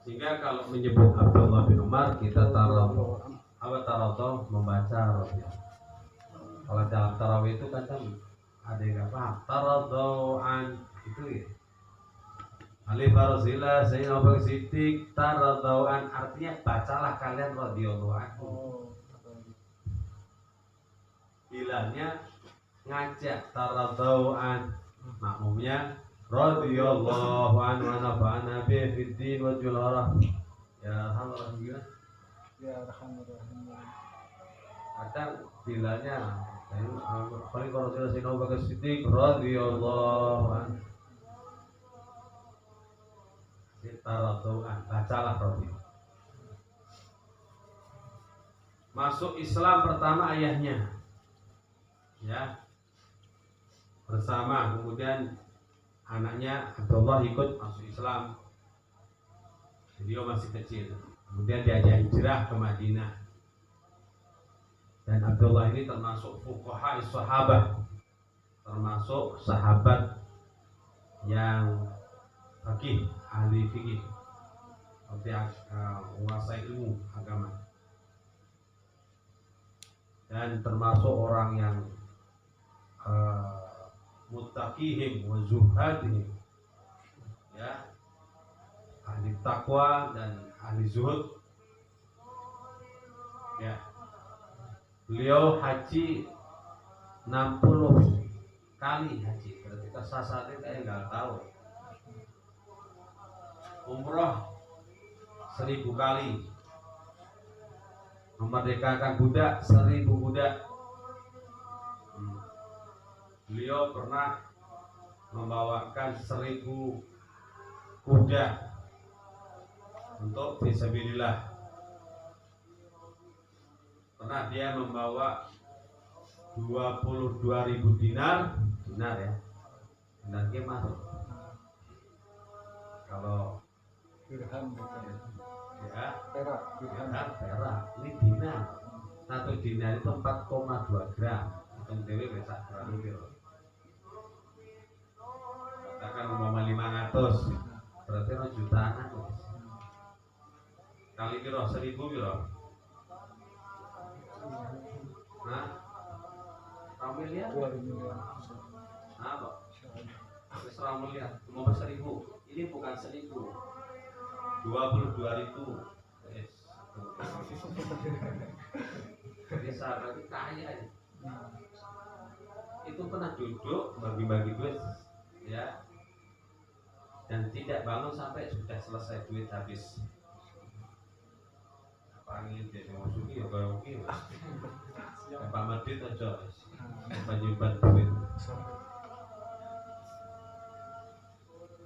Sehingga kalau menyebut Abdullah bin Umar kita taradhu. Apa taradhu? Membaca radhiyallahu. Kalau dalam tarawih itu kadang ada yang paham taradhu an itu ya. Alif Barzila Sayyidina Abu Bakar Siddiq taradhu an artinya bacalah kalian radhiyallahu anhu. Bilangnya ngajak taradhu an, makmumnya radhiyallahu anhu wa nafa'ana bi fiddin wa julara. Ya alhamdulillah. Ya alhamdulillah. Kadang bilangnya paling kalau sudah Sayyidina Abu Bakar Siddiq radhiyallahu anhu. Taradhu'an, bacalah radhiyallahu. Masuk Islam pertama ayahnya, ya, bersama, kemudian anaknya Abdullah ikut masuk Islam. Beliau masih kecil, kemudian diajak hijrah ke Madinah. Dan Abdullah ini termasuk fuqaha sahabat, termasuk sahabat yang fakih, ahli fikih, menguasai ilmu agama, dan termasuk orang yang muttaqihim wa zuhadihim, ya, ahli takwa dan ahli zuhud, ya. Beliau haji 60 kali haji, berarti kesasarnya saya nggak tahu. Umroh 1000 kali, memerdekakan budak 1000 budak. Beliau pernah membawakan 1000 kuda untuk fisabilillah. Pernah dia membawa 22.000 dinar ya, dinar gimana? Kalau dirham ya, perak, dirham perak, ini dinar. Satu dinar itu 4,2 gram. Hitung dewe besak gram itu. Katakan umpama 500, berarti jutaan aku. Kali kira 1000 kira. Nah, kamu lihat? 2 miliar. Apa? 100 miliar, umpama 1000. Ini bukan 1000, 22.000. Jadi sahabat itu kaya ya. Itu pernah duduk bagi-bagi duit, ya, dan tidak bangun sampai sudah selesai duit habis. Panggil dia masuki ya kalau mungkin. Pak Madrid aja, nyimpan duit.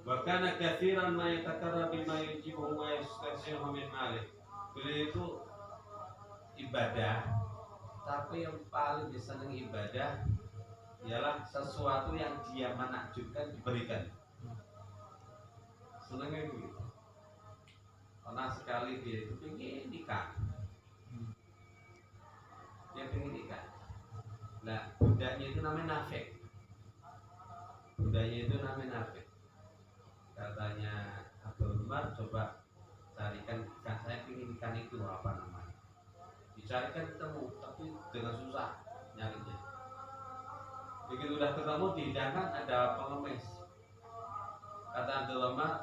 Bahkan kathiran ma yatakarra bima yujibu wa yastasihu min malih. Beliau itu ibadah, tapi yang paling disenangi ibadah ialah sesuatu yang dia menakjubkan diberikan. Senangnya begitu. Pernah sekali dia itu ingin nikah. Dia ingin nikah. Nah, budaknya itu namanya Nafek. Budaknya itu namanya Nafek. Katanya Abdul Umar, coba carikan ikan, saya ingin ikan itu apa namanya. Dicarikan ketemu, tapi dengan susah nyarinya. Begitu udah ketemu, dihidangkan ada pengemis. Kata Abdul Umar,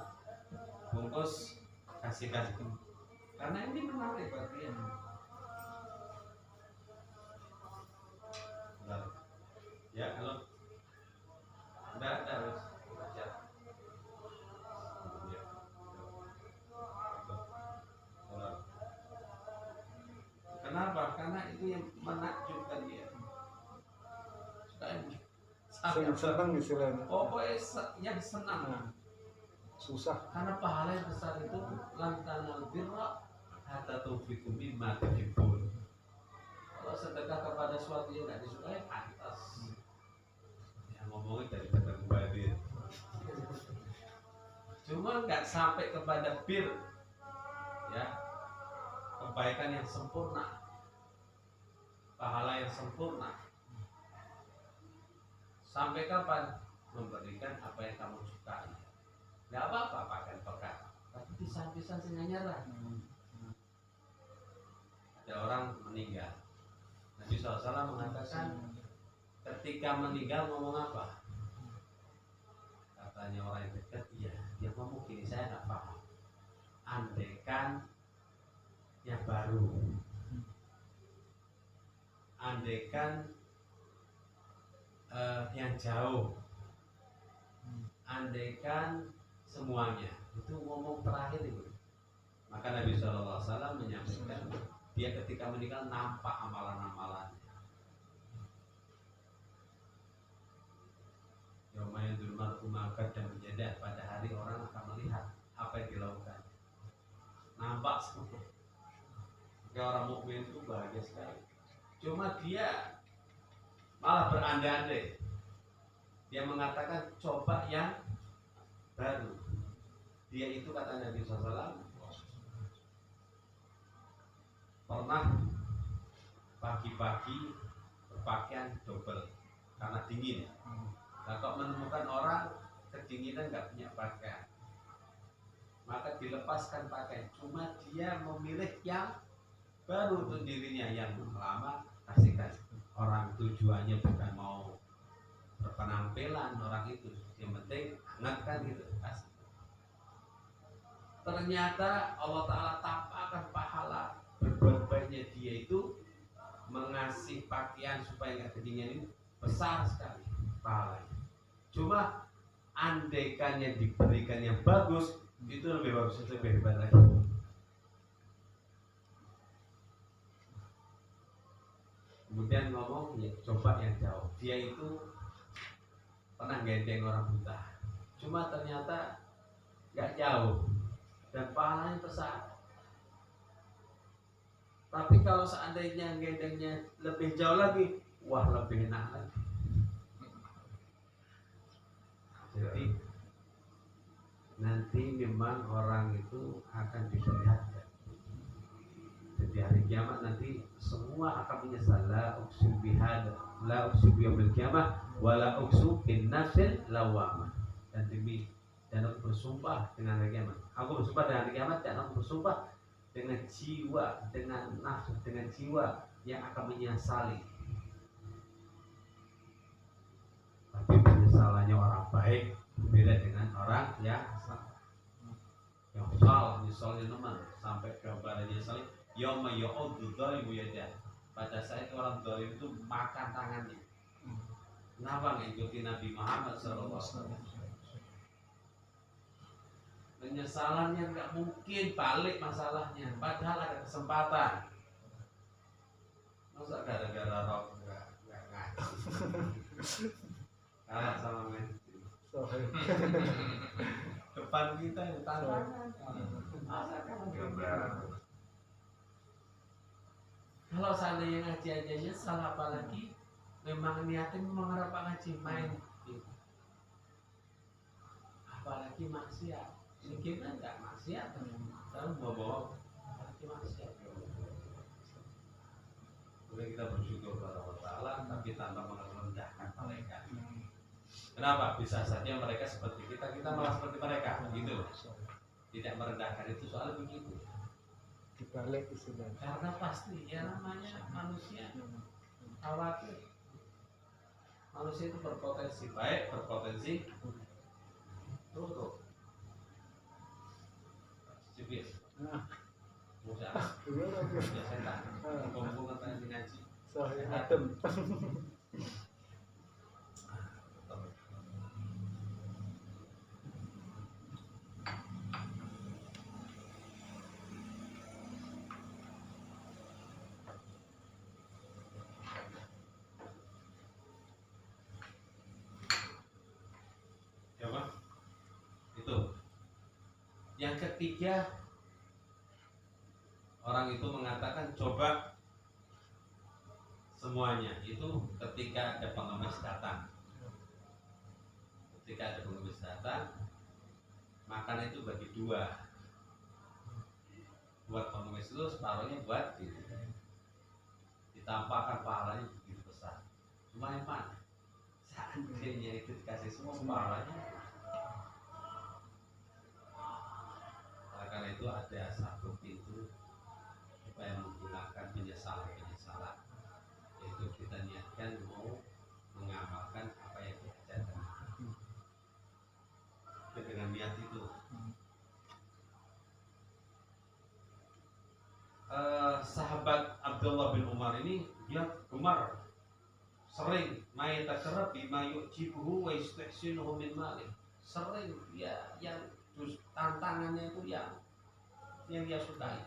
bungkus kasihkan, karena ini menarik buat dia. Ya, kalau enggak ada harus baca. Kenapa? Karena itu yang menakjubkan dia. Senang istilahnya. Pokoknya yang senang. Susah. Karena pahala yang besar itu lantanal birra hatta tufiku mimma tuhibbun. Kalau sedekah kepada sesuatu yang tidak disukai, pantas. Ya ngomongin dari kata mubadir. Cuma nggak sampai kepada bir, ya, kebaikan yang sempurna, pahala yang sempurna. Sampai kapan? Memberikan apa yang kamu sukai. Nggak apa-apa pakai pekat, tapi pisan-pisan sing nyerah. Ada orang meninggal. Nabi SAW mengatakan ketika meninggal ngomong apa? Katanya orang yang dekat, iya, dia ngomong gini, saya nggak paham. Andaikan yang baru, andaikan yang jauh, andaikan semuanya, itu ngomong terakhir itu. Maka Nabi SAW menyampaikan dia ketika meninggal nampak amalan-amalannya. Yaumanya dulmar umakat dan menjadi pada hari orang akan melihat apa yang dilakukan. Nampak semua. Maka orang mukmin itu bahagia sekali. Cuma dia malah berandai-andai. Dia mengatakan coba yang baru. Dia itu kata Nabi SAW pernah pagi-pagi berpakaian double karena dingin. Nah, kok menemukan orang kedinginan nggak punya pakaian, maka dilepaskan pakaian. Cuma dia memilih yang baru untuk dirinya, yang lama kasihkan. Orang tujuannya bukan mau berpenampilan orang itu, yang penting hangatkan gitu kasih. Ternyata Allah Ta'ala tampakkan pahala berbuat baiknya dia itu mengasih pakaian supaya nggak kedinginan ini besar sekali pahalanya. Cuma andaikan yang diberikan yang bagus itu lebih bagus, lebih hebat lagi. Kemudian ngomong ya, coba yang jauh. Dia itu pernah gendeng orang buta, cuma ternyata nggak jauh dan pahalanya besar. Tapi kalau seandainya gendengnya lebih jauh lagi, wah lebih enak lagi. Jadi nanti memang orang itu akan diperlihatkan. Jadi hari kiamat nanti semua akan menyesal. La uqsim bihad, la uqsim biyaumil kiamah, wa la uqsim bin nafsil lawamah. Dan demi dan aku bersumpah dengan hari kiamat. Aku bersumpah dengan hari kiamat dan aku bersumpah dengan jiwa, dengan nafsu, dengan jiwa yang akan menyesali. Tapi penyesalannya orang baik berbeda dengan orang yang salah. Misalnya teman sampai gambarannya saling yauma ya'udzu dzalimu yadah. Pada saat orang zalim itu makan tangannya. Kenapa ngikuti Nabi Muhammad SAW? Penyesalannya nggak mungkin balik masalahnya, padahal ada kesempatan. Masa gara-gara rok nggak ngaji? Kalah sama ngaji. Depan kita yang tantangan. Kalau seandainya ngaji aja nyesal, apalagi memang niatnya mengharap ngaji main, apalagi maksiat. Mungkin kan nggak maksiat, tapi bawa apalagi maksiat. Boleh kita bersyukur kepada Allah Ta'ala, tapi tanpa merendahkan mereka. Kenapa? Bisa saja mereka seperti kita malah seperti mereka, gitu loh. Tidak merendahkan itu soal begitu. Dibalik istilahnya. Karena pasti ya namanya manusia khawatir. Manusia itu berpotensi baik, berpotensi buruk. Cipis. Musa. Ya setan. Kumpul katanya ngaji. Saya adem. Yang ketiga, orang itu mengatakan coba semuanya. Itu ketika ada pengemis datang. Ketika ada pengemis datang, makan itu bagi dua. Buat pengemis itu separuhnya buat diri. Ditampakkan pahalanya begitu besar. Cuma yang mana? Seandainya itu dikasih semua pahalanya. itu ada satu pintu supaya menghilangkan penyesalan-penyesalan, yaitu kita niatkan mau mengamalkan apa yang diajarkan. Dengan niat itu sahabat Abdullah bin Umar ini dia gemar sering mayatakarrab bima yu'jibuhu wa yastahsinuhu min mali. Sering dia yang tantangannya itu yang dia sukai.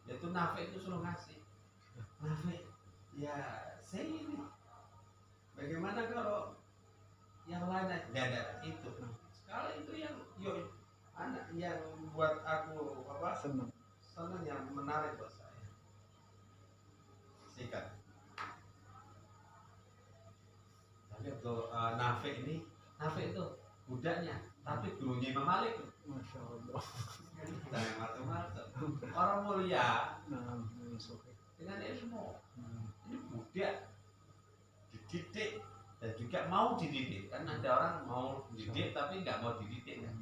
Yaitu Nafi itu suruh ngasih. Nafi, ya saya ini bagaimana kalau yang lain tidak ada itu. Kalau itu yang anak yang buat aku senang yang menarik buat saya. Sikat. Tapi untuk Nafi itu budaknya, tapi gurunya Imam Malik. Masya Allah. Jangan macam-macam. Orang mulia dengan ilmu. Ini budak dididik dan juga mau dididik. Kan ada orang mau dididik tapi nggak mau dididik kan.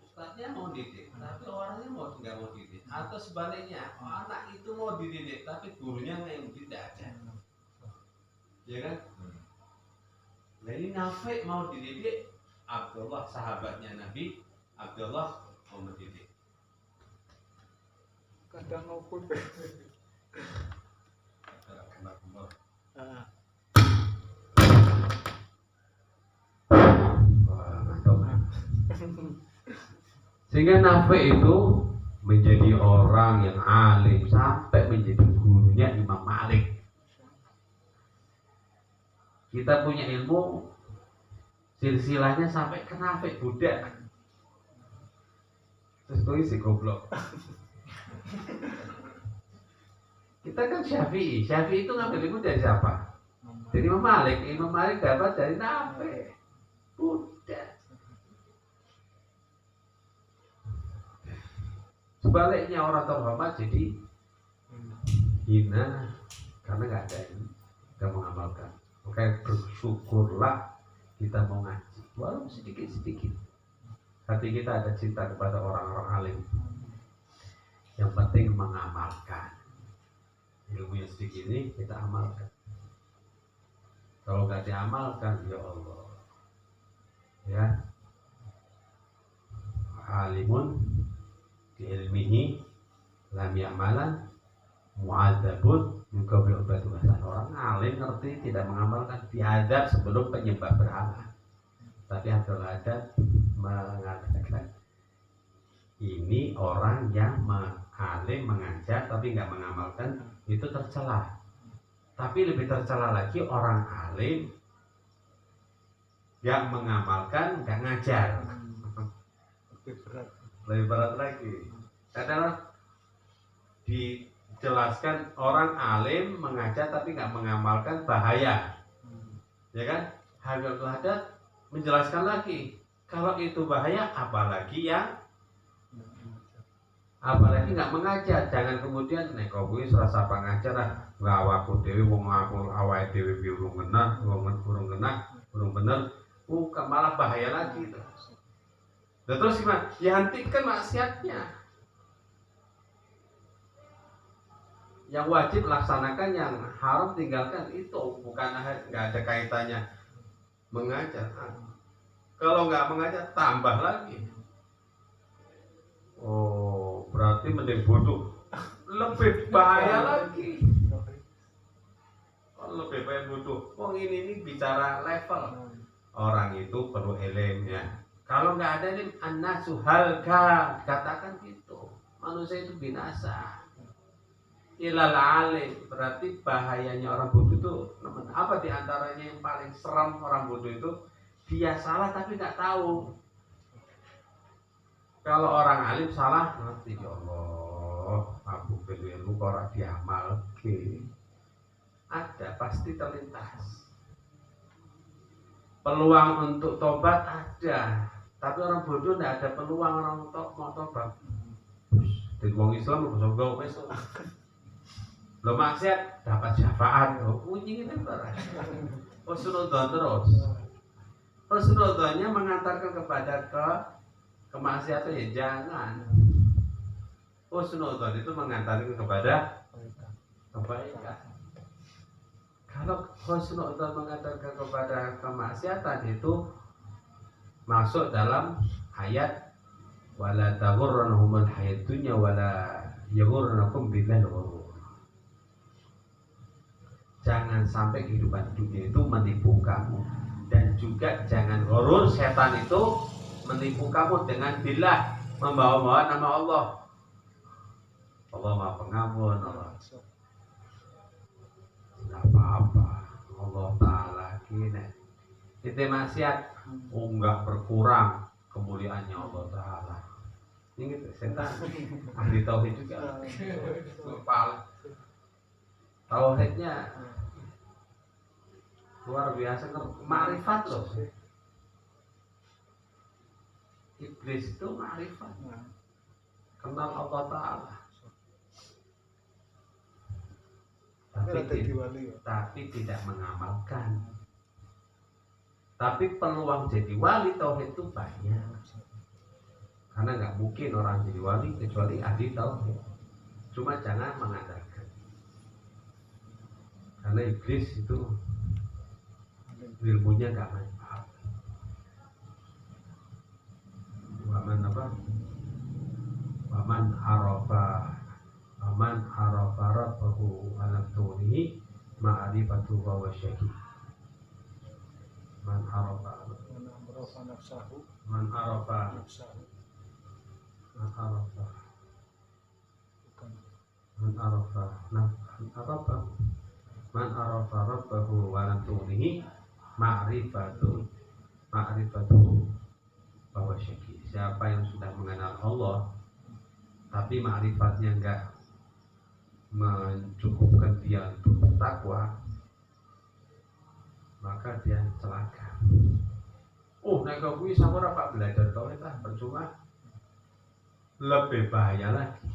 Ustadznya mau dididik tapi orangnya nggak mau dididik. Atau sebaliknya anak itu mau dididik tapi gurunya yang tidak ada. Ya kan? Nah ini Nafi mau dididik, Abdullah sahabatnya Nabi, Abdullah mau mendidik. Kadang maupun Sehingga Nafi itu menjadi orang yang alim sampai menjadi gurunya Imam Malik. Kita punya ilmu silsilahnya sampai ke Nafi budak. Terus gue sih goblok. Kita kan Syafi'i itu ngambil ilmu dari siapa? Dari Imam Malik. Imam Malik dapat dari Nafi budak. Sebaliknya orang terhormat jadi hina karena nggak ada ini, nggak mengamalkan. Maka bersyukurlah kita mau ngaji, walaupun sedikit-sedikit. Hati kita ada cinta kepada orang-orang alim. Yang penting mengamalkan. Ilmu yang sedikit ini kita amalkan. Kalau nggak diamalkan, ya Allah, ya alimun di ilmihi lam ya'malan mu'adzabun juga berubah bahasa. Orang alim ngerti tidak mengamalkan diadab sebelum penyembah berhala. Tapi Abdul Haddad mengatakan ini orang yang alim mengajar tapi nggak mengamalkan itu tercela. Tapi lebih tercela lagi orang alim yang mengamalkan nggak ngajar. Lebih berat lagi. Kadang dijelaskan orang alim mengajar tapi nggak mengamalkan bahaya, ya kan? Abdul Haddad menjelaskan lagi kalau itu bahaya, apalagi nggak mengajar. Jangan kemudian nek kok kuwi serasa ngajar lah, nggak awakku dewi wong aku awake dewi urung bener, bukan malah bahaya lagi itu. Terus gimana? Ya hentikan maksiatnya. Yang wajib laksanakan, yang haram tinggalkan. Itu bukan nggak ada kaitannya mengajar. Kalau nggak mengajar tambah lagi. Oh, berarti mending bodoh. Lebih bahaya lagi. Lebih bahaya bodoh. Wong ini bicara level. Orang itu perlu ilmu ya. Kalau nggak ada ini an-nasu halka, katakan gitu. Manusia itu binasa. Ilal alim, berarti bahayanya orang bodoh itu apa diantaranya yang paling seram orang bodoh itu? Dia salah tapi nggak tahu. Kalau orang alim salah, nanti ya Allah, aku ilmu kok ora diamal ke. Ada pasti terlintas. Peluang untuk tobat ada, tapi orang bodoh tidak ada peluang orang mau tobat. Jadi orang Islam bisa gawe wis. Lo maksiat dapat syafaat, kunying itu barang. Husnudzon terus. Husnudzonnya mengantarkan kepada kemaksiatan ya jangan. Husnudzon itu mengantarkan kepada kebaikan. Kalau husnudzon mengantarkan kepada kemaksiatan itu masuk dalam ayat wala taghurrannahumul hayat dunya wala yaghurrannakum billahi ghurur. Jangan sampai kehidupan dunia itu menipu kamu, dan juga jangan ghurur, setan itu menipu kamu dengan billah, membawa-bawa nama Allah. Allah Maha Pengampun, Allah tidak apa-apa, Allah Ta'ala kini itu maksiat, enggak berkurang kemuliaannya Allah Ta'ala. Ini gitu, setan ahli tauhid juga. Tauhidnya luar biasa, ma'rifat loh. Iblis itu ma'rifat, kenal Allah Ta'ala. Tapi tidak mengamalkan. Tapi peluang jadi wali tauhid itu banyak. Karena nggak mungkin orang jadi wali kecuali ahli tauhid. Cuma jangan mengandalkan. Karena iblis itu ilmunya nggak manfaat. Waman apa? Waman arafa rabbahu alam turihi ma'rifatu wa syaki. Man arafa nafsahu. Man arafa nafsahu. Man arafa rabbahu wa lam turihi ma'rifatu bahwa syaki. Siapa yang sudah mengenal Allah tapi ma'rifatnya enggak mencukupkan dia untuk bertakwa, maka dia celaka. Nek kuwi sampun Pak belajar tauhid percuma. Lebih bahaya lagi.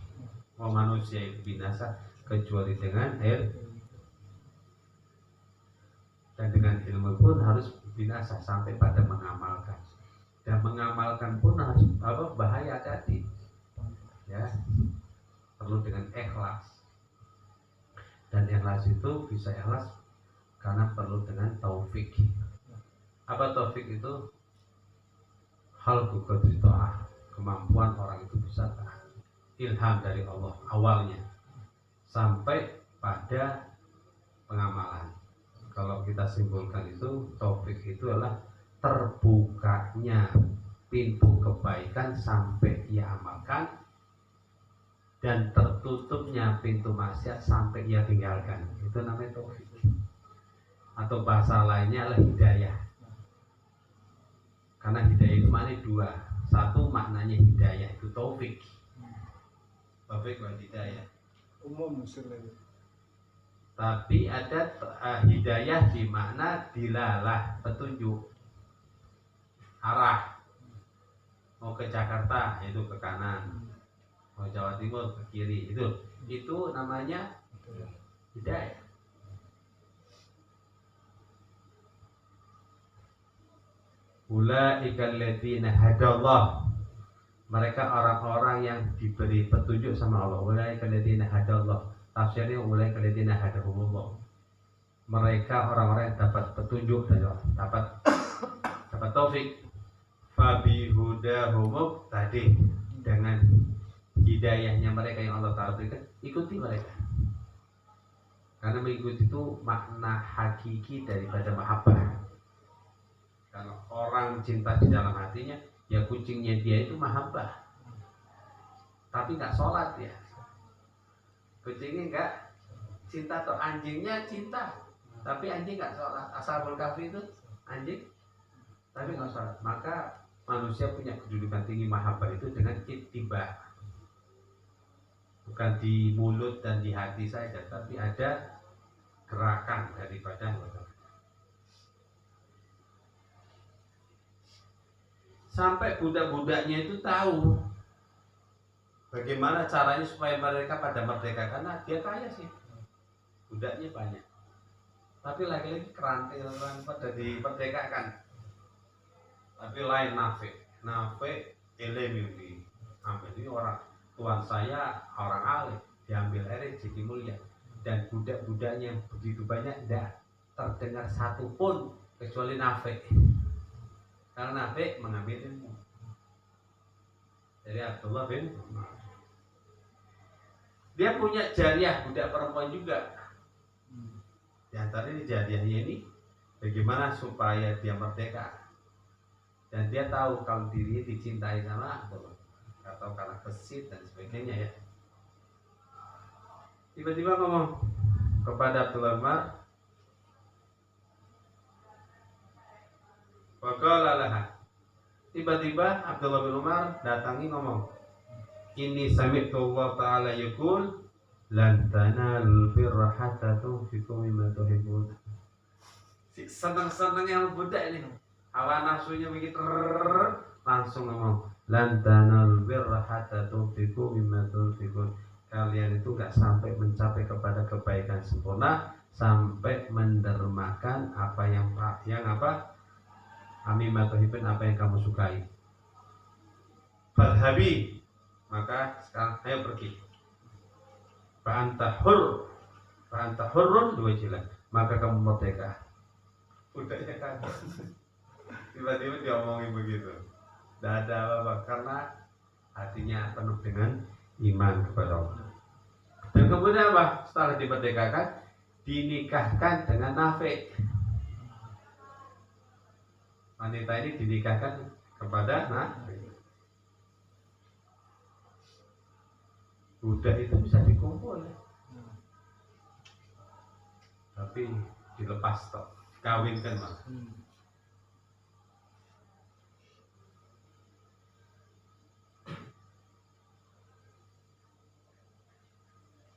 Manusia itu binasa kecuali dengan air, dan dengan ilmu pun harus binasa sampai pada mengamalkan. Dan mengamalkan pun harus bahaya tadi. Ya. Perlu dengan ikhlas. Dan ikhlas itu bisa ikhlas karena perlu dengan taufik. Apa taufik itu? Hal qudri ta'ah, kemampuan orang itu bisa taat. Ilham dari Allah awalnya sampai pada pengamalan. Kalau kita simpulkan itu, taufik itu adalah terbukanya pintu kebaikan sampai ia amalkan, dan tertutupnya pintu maksiat sampai ia tinggalkan. Itu namanya taufik. Atau bahasa lainnya adalah hidayah. Karena hidayah itu maknanya dua. Satu maknanya hidayah itu taufik. Taufik dan hidayah. Umum misalnya. Tapi ada hidayah di makna dilalah, petunjuk arah. Mau ke Jakarta itu ke kanan, mau Jawa Timur ke kiri, itu namanya hidayah. Ulaika alladzina hadallah, mereka orang-orang yang diberi petunjuk sama Allah. Ulaika alladzina hadallah, tafsirnya ulaika alladzina hadahumullah, mereka orang-orang yang dapat petunjuk dari Allah, dapat taufik. Fabi hudahum tadi, dengan hidayahnya mereka yang Allah Ta'ala berikan, ikuti mereka. Karena mengikuti itu makna hakiki daripada mahabbah. Kalau orang cinta di dalam hatinya, ya kucingnya dia itu mahabbah, tapi nggak sholat ya. Kucingnya nggak cinta, atau anjingnya cinta, tapi anjing nggak sholat. Ashabul Kahfi itu anjing, tapi nggak sholat. Maka manusia punya kedudukan tinggi mahabbah itu dengan ittiba, bukan di mulut dan di hati saja, tapi ada gerakan daripada sampai budak-budaknya itu tahu bagaimana caranya supaya mereka pada merdeka, karena dia kaya sih, budaknya banyak, tapi lagi-lagi kerantilan pada diperdekakan. Tapi lain Nafi ilmu diambil. Ini orang tuan saya orang alim, diambil air jadi mulia, dan budak-budaknya begitu banyak, tidak terdengar satu pun kecuali Nafi, karena Nafi mengambil ilmu dari Abdullah bin Umar. Dia punya jariah budak perempuan juga. Di antara ini jariahnya ini bagaimana supaya dia merdeka, dan dia tahu kalau dirinya dicintai sama Abdullah, atau karena kesit dan sebagainya ya. Tiba-tiba ngomong kepada Abdullah Umar, waqala laha. Tiba-tiba Abdullah bin Umar datangi ngomong, ini sami'tu Allah Ta'ala yaqul lan tanalul birra hatta tunfiqu mimma tuhibbun. Senang-senang yang budak ini, hawa nafsunya begitu, langsung ngomong lan tanalul birra hatta tunfiqu mimma tuhibbun. Kalian itu gak sampai mencapai kepada kebaikan sempurna sampai mendermakan apa yang apa mimma tuhibbun, apa yang kamu sukai. Fadhhabi, maka sekarang ayo pergi. Fa'anta hurrun liwajhillah, maka kamu merdeka. Budaknya kaget. Tiba-tiba dia omongin begitu. Tidak ada apa-apa, karena hatinya penuh dengan iman kepada Allah. Dan kemudian apa? Setelah dimerdekakan, dinikahkan dengan Nafi. Wanita ini dinikahkan kepada Nafi. Budak itu bisa dikumpul ya. Tapi dilepas toh, kawinkan malah.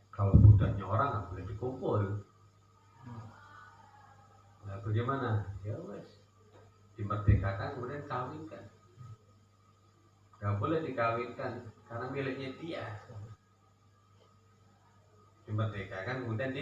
Kalau budaknya orang nggak boleh dikumpul. Nah bagaimana? Ya wes, dimerdekakan kemudian kawinkan. Nggak boleh dikawinkan karena miliknya dia. Dimerdekakan kemudian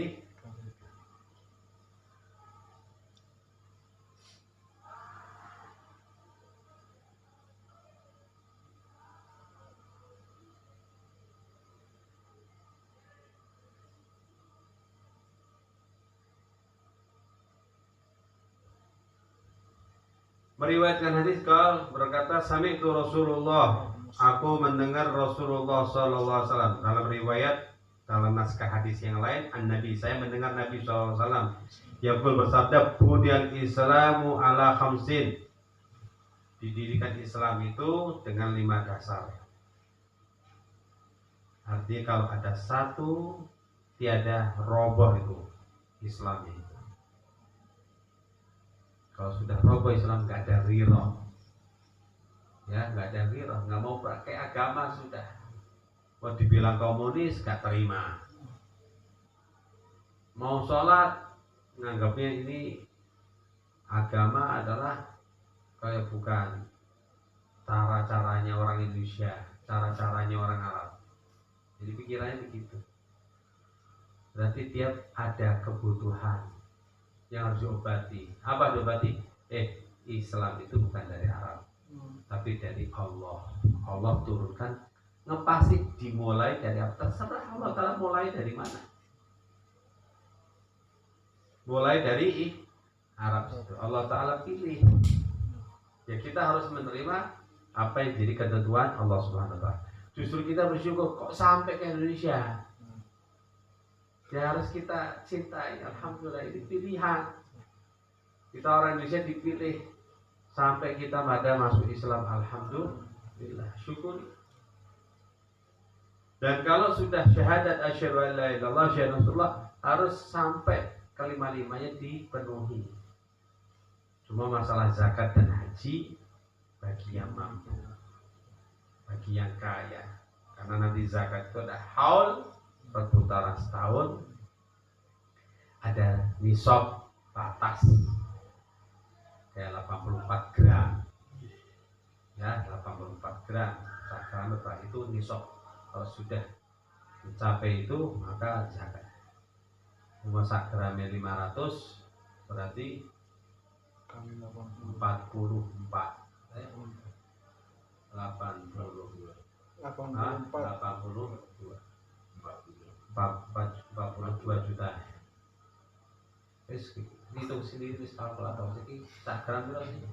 meriwayatkan hadis kal berkata sami'tu Rasulullah, aku mendengar Rasulullah sallallahu alaihi wasallam. Dalam riwayat, dalam naskah hadis yang lain, an-nabi, saya mendengar Nabi sallallahu alaihi wasallam yaqul, bersabda, budiyal islamu ala khamsin. Didirikan Islam itu dengan 5 dasar. Artinya kalau ada satu, tiada roboh itu Islam itu. Kalau sudah roboh Islam, nggak ada riro, ya nggak ada riro, nggak mau pakai agama sudah. Mau dibilang komunis nggak terima, mau sholat nganggapnya ini agama adalah kayak bukan cara-caranya orang Indonesia, cara-caranya orang Arab. Jadi pikirannya begitu. Berarti tiap ada kebutuhan yang harus diobati. Apa diobati? Islam itu bukan dari Arab, tapi dari Allah. Allah turunkan, ngepasti dimulai dari apa? Terserah Allah Ta'ala mulai dari mana. Mulai dari Arab. Allah Ta'ala pilih. Ya kita harus menerima apa yang jadi ketentuan Allah Subhanahu Wa Ta'ala. Justru kita bersyukur kok sampai ke Indonesia. Ya harus kita cintai. Alhamdulillah, ini pilihan. Kita orang Indonesia dipilih sampai kita pada masuk Islam. Alhamdulillah, syukuri. Dan kalau sudah syahadat asyhadu an la ilaha illallah asyhadu anna rasulullah, harus sampai kelima-limanya dipenuhi. Cuma masalah zakat dan haji bagi yang mampu, bagi yang kaya. Karena nanti zakat itu ada haul, perputaran setahun, ada nisab batas kayak 84 gram ya, 84 gram sekarang berapa itu nisab. Kalau sudah mencapai itu maka zakat. Cuma gramnya 500 berarti 44 82 juta. Wis hitung sendiri wis kalkulator iki sak gram piro sih?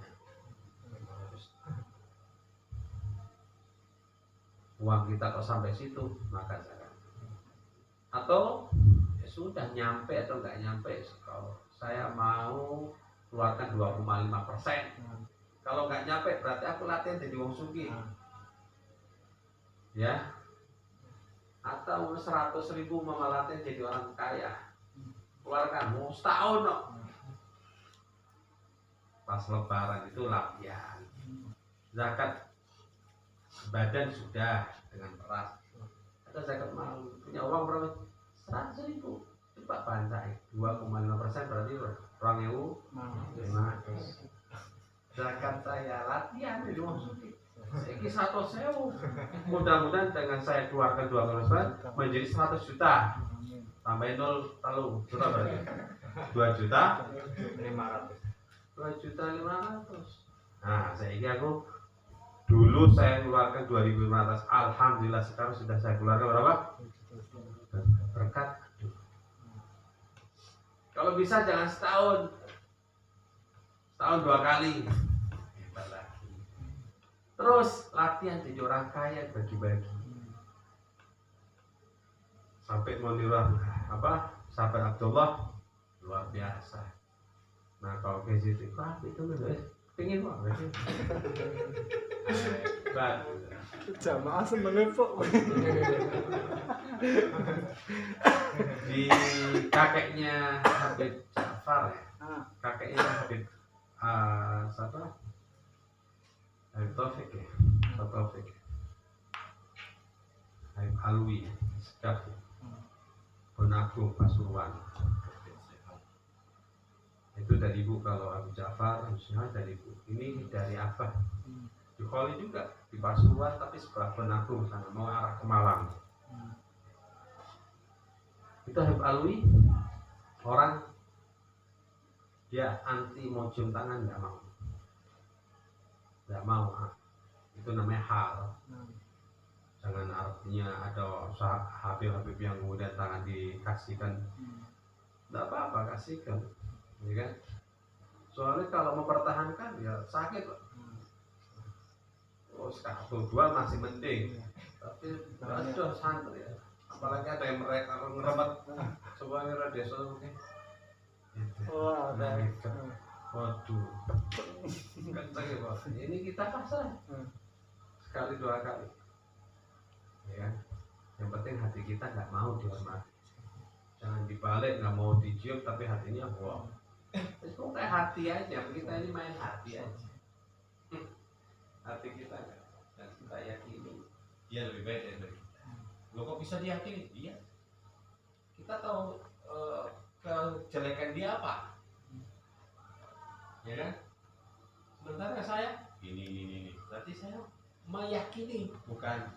Uang kita kok sampai situ, maka zakat. Atau ya sudah nyampe atau nggak nyampe, kalau saya mau keluarkan 2,5%. Kalau nggak nyampe berarti aku latihan jadi wong sugih. Ya. Atau 100.000 mau latihan jadi orang kaya. Keluarkan mau setahun no. Pas lebaran itu latihan. Zakat badan sudah dengan beras. Atau zakat mau punya uang berapa? 100.000. Coba bancai 2,5% berarti 2.500. Zakat saya latihan jadi wong sugih. Saiki 100.000. Mudah-mudahan dengan saya keluarkan 2,5% menjadi 100 juta. Tambahin 0 juta berarti 2.500.000. 2.500.000. Nah, saiki aku dulu saya keluarkan 2.500. Alhamdulillah sekarang sudah saya keluarkan berapa? Berkat. Kalau bisa jangan setahun 2 kali. Hebat lagi. Terus latihan jadi orang kaya, bagi-bagi. Sampai menirah sahabat Abdullah luar biasa. Nah kalau ke situ, itu pengen banget. Jamaah sebenarnya kok. Di kakeknya Habib Ja'far ya. Kakeknya Habib siapa? Habib Taufik ya. Taufik. Habib Alwi Sekap. Penaku Pasuruan. Itu dari ibu. Kalau Habib Ja'far Musnah dari ibu. Ini dari Abah. Di Kholi juga di Pasuruan tapi sebelah Penaku sana mau arah ke Malang. Itu Habib Alwi orang dia anti mau cium tangan, nggak mau. Itu namanya hal. Jangan artinya ada Habib yang kemudian tangan dikasihkan, nggak apa-apa kasihkan, ya kan? Soalnya kalau mempertahankan ya sakit loh. Oh, satu dua masih mending, tapi ada santri ya. Apalagi ada yang mereka ngeremet semuanya desa mungkin. Oh, ada. Waduh, kenceng ya Pak. Ini kita pasrah sekali 2 kali, ya kan? Yang penting hati kita nggak mau dihormati. Jangan dibalik nggak mau dicium tapi hatinya wow. Terus kok kayak hati aja, kita ini main hati aja. Hati kita dan kita yakini dia lebih baik dari kita. Lo kok bisa diyakini? Iya. Kita tahu kejelekan dia apa, ya kan? Sementara saya ini. Berarti saya meyakini, bukan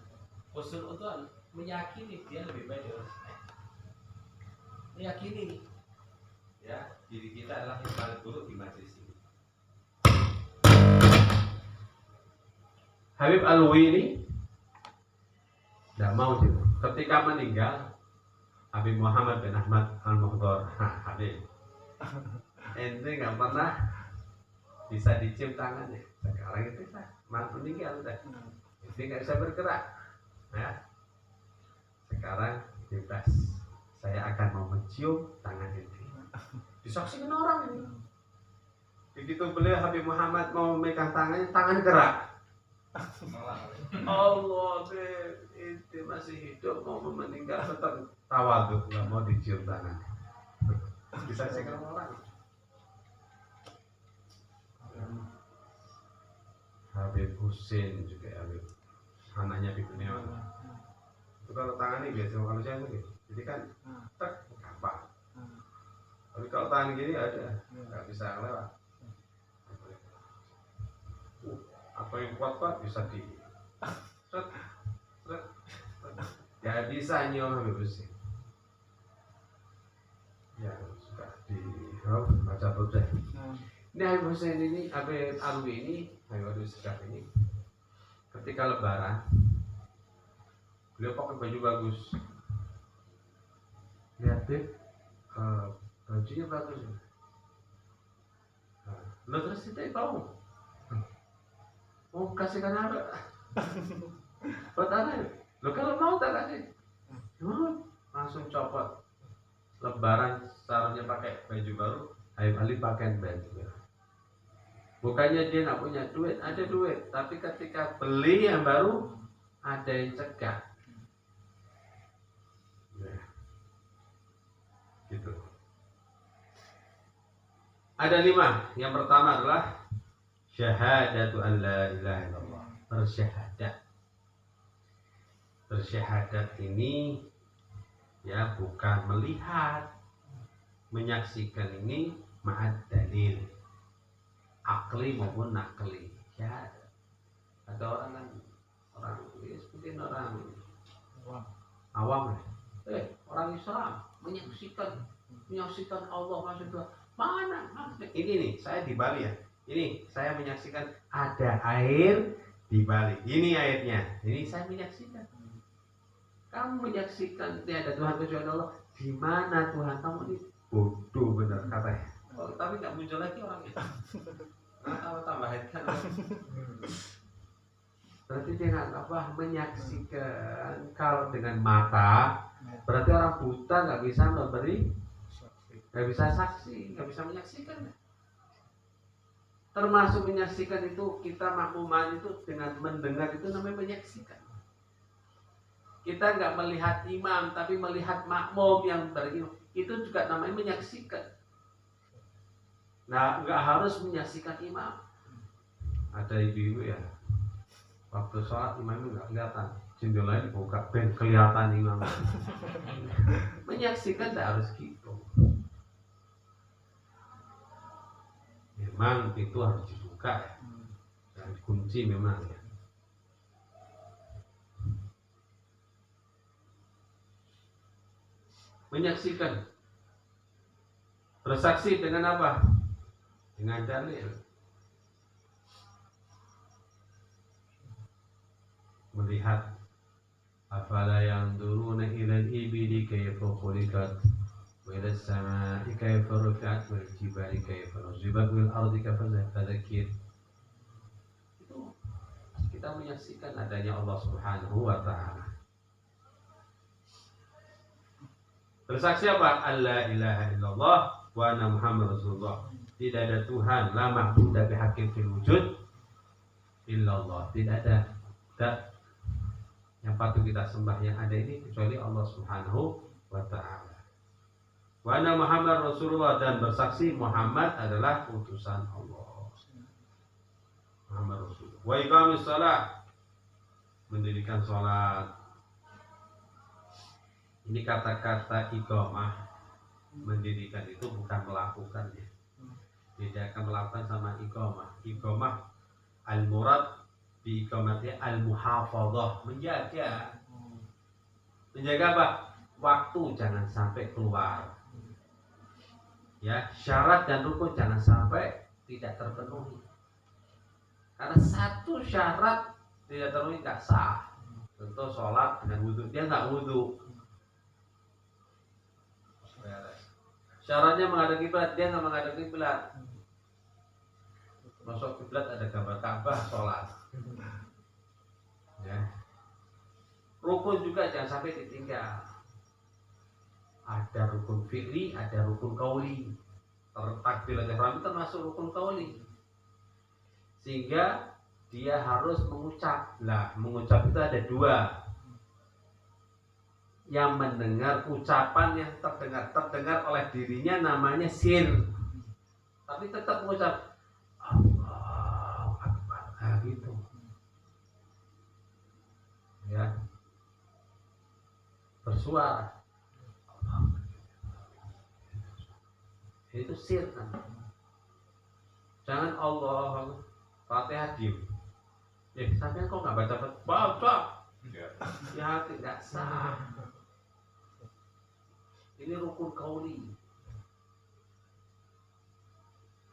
usul untuk meyakini dia lebih baik dari saya. Meyakini, ya diri kita adalah yang paling buruk di majelis ini. Habib Alwi ini tidak mau itu. Ketika meninggal Habib Muhammad bin Ahmad Al-Muhdor, Habib ente nggak pernah bisa dicium tangannya. Sekarang itu meninggal udah, ente nggak bisa bergerak, ya. Sekarang bebas. Saya akan mau mencium tangan ente. Disaksikan orang ini. Begitu beliau Habib Muhammad mau memegang tangannya, tangan gerak. Allah, ente masih hidup mau meninggal tetap tawadhu, nggak mau dicium tangan. Disaksikan orang. Habib Husin juga Habib, anaknya Habib Neon. Itu kalau tangan ini biasa, kalau saya begitu. Jadi kan tak gampang. Tapi kalau tangan gini ada, nggak bisa lewat. Apa yang kuat bisa di ya bisa nyium Habib Husin. Ya suka di baca burdah. Ini Habib Husin ini, Habib Alwi ini, Habib Sekap ini, ketika ketika lebaran beliau pakai baju bagus, lihat deh bajunya bagus. Lo terus kita mau kasihkan apa? Buat apa? Lo kalau mau tak kasih, mau langsung copot. Lebaran seharusnya pakai baju baru, Habib Ali pakaian baju baru. Bukannya dia nggak punya duit, ada duit, tapi ketika beli yang baru ada yang cegah. Ya. Gitu. Ada 5. Yang pertama adalah syahadatu an la ilaha illallah. Bersyahadat. Bersyahadat ini ya bukan melihat, menyaksikan ini ma'ad dalil. Akli maupun nakli. Syahadat. Ada orang kan mungkin orang awam lah. Orang Islam menyaksikan Allah maksudnya mana? Ini nih, saya di Bali ya. Ini saya menyaksikan ada air di Bali. Ini airnya. Ini saya menyaksikan. Kamu menyaksikan tiada Tuhan kecuali Allah. Di mana Tuhan kamu ini? Bodoh benar katanya. Oh, tapi nggak muncul lagi orangnya. Kalau tambahkan. Berarti dia nggak menyaksikan. Kalau dengan mata, berarti orang buta nggak bisa memberi, nggak bisa saksi, nggak bisa menyaksikan. Termasuk menyaksikan itu kita makmuman itu dengan mendengar itu namanya menyaksikan. Kita nggak melihat imam tapi melihat makmum yang berimam, itu juga namanya menyaksikan. Nah, nggak harus menyaksikan imam. Ada ibu-ibu ya, waktu sholat imamnya nggak kelihatan, jendelanya dibuka, ben kelihatan imam. Menyaksikan tidak harus gitu. Memang itu harus dibuka ya, dan dikunci memang ya. Menyaksikan, bersaksi dengan apa? Dengan dalil. Melihat, afala yanzuruna ilal ibili kayfa khuliqat wa ilas samaa'i kayfa rufi'at wal jibali kayfa nusibat wal ardi kayfa tadhakkir. Itu kita menyaksikan adanya Allah Subhanahu wa taala. Bersaksi apa? Alla ilaha illallah wa anna Muhammad Rasulullah. Tidak ada Tuhan, la ma'budu bihaqqin fil wujud illallah. Tidak ada yang patut kita sembah yang ada ini kecuali Allah Subhanahu wa taala. Wa anna Muhammad Rasulullah, dan bersaksi Muhammad adalah utusan Allah. Muhammad Rasulullah. Wa iqamis shalah, mendirikan salat. Ini kata-kata iqamah, mendirikan itu bukan melakukannya. Tidak akan melakukan sama iqamah. Iqamah al-murad bi iqamati al-muhafadzah, menjaga. Menjaga apa? Waktu jangan sampai keluar. Ya, syarat dan rukun jangan sampai tidak terpenuhi. Karena satu syarat tidak terpenuhi nggak sah. Contoh sholat dengan wudhu, dia nggak wudhu. Syaratnya menghadap kiblat, dia nggak menghadap kiblat. Masuk kiblat ada gambar Ka'bah, sholat. Ya. Rukun juga jangan sampai ditinggal. Ada rukun fi'li, ada rukun qauli. Takbiratul ihram itu termasuk rukun qauli. Sehingga dia harus mengucap. Lah, mengucap itu ada 2. Yang mendengar ucapan yang terdengar oleh dirinya namanya sir. Tapi tetap mengucap Allahu Akbar. Nah, gitu. Ya. Bersuara. Itu sir kan. Jangan Allah Fatihah diem. Sampai kok nggak baca. Ya tidak sah. Ini rukun qauli.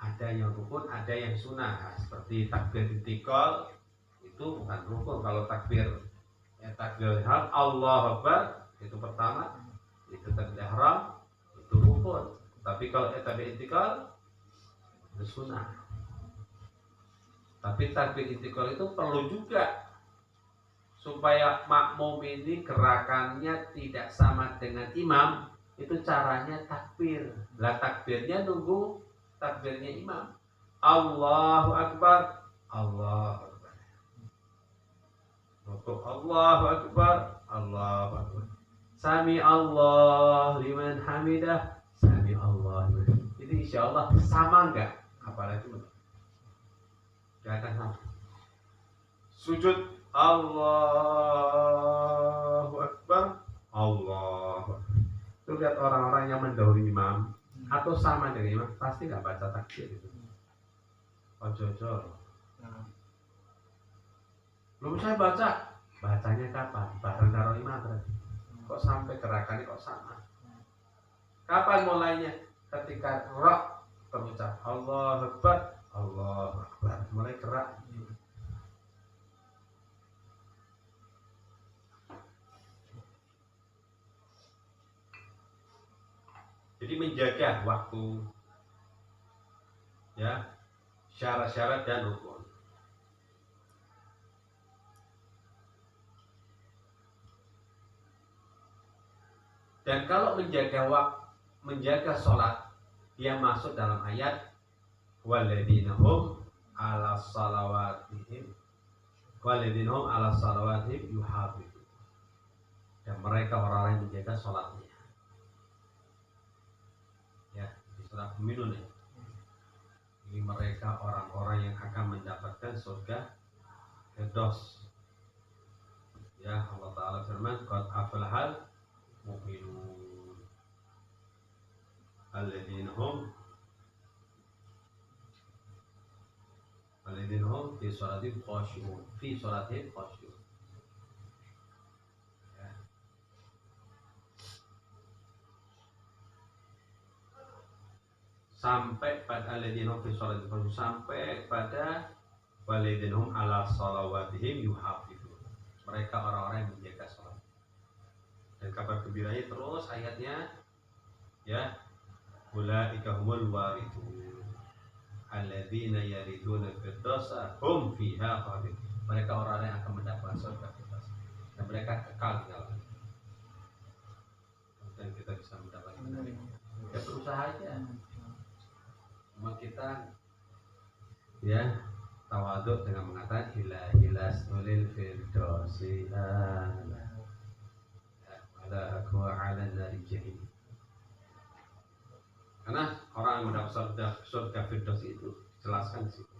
Ada yang rukun, ada yang sunnah. Seperti takbir intikal, itu itu bukan rukun. Kalau takbir takbir ihram Allahu Akbar itu pertama, itu takbir ihram itu rukun. Tapi kalau takbir intikal itu sunnah. Tapi takbir intikal itu perlu juga supaya makmum ini gerakannya tidak sama dengan imam. Itu caranya takbir. Lah takbirnya nunggu takbirnya imam. Allahu Akbar, Allahu Akbar. Rukuk Allahu Akbar, Allahu Akbar. Sami Allah liman hamidah, Sami Allah liman hamidah. Itu insya Allah sama enggak? Apalagi enggak akan sama. Sujud Allahu Akbar, Allahu Akbar. Itu lihat orang-orang yang mendahului imam atau sama dengan imam pasti enggak baca takbir itu. Ojo-ojo. Belum saya baca, bacanya kapan? Bareng karo imam berarti. Kok sampai gerakannya kok sama? Kapan mulainya? Ketika roh terucap Allahu Akbar, Allahu Akbar, mulai gerak. Jadi menjaga waktu, ya, syarat-syarat dan rukun. Dan kalau menjaga sholat, dia masuk dalam ayat walladzina hum 'ala shalawatihim yuhafizun. Dan mereka orang-orang yang menjaga sholatnya. Ya, di surah Mu'minun ya. Ini mereka orang-orang yang akan mendapatkan surga Firdaus. Ya, Allah Ta'ala firman, qad aflahal mu'minun alladzina hum fi sholatihim khashi'un. Ya. Sampai pada alladzina hum fi sholatihim khashi'un, sampai pada walladzina hum 'ala shalawatihim yuhafizun. Mereka orang-orang yang menjaga sholat. Dan kabar gembiranya terus ayatnya, ya, ulaika humul warithun alladzina yarithuna firdausa hum fiha khalidun. Mereka orang yang akan mendapatkan surga Firdaus dan mereka kekal di dalamnya. Dan kita bisa mendapatkan dari kita berusaha aja. Cuma kita, ya, tawadhu dengan mengatakan hilas ulil firdausi ala aku ala nari jahim. Karena orang yang mendapat surga Firdaus itu jelaskan di situ.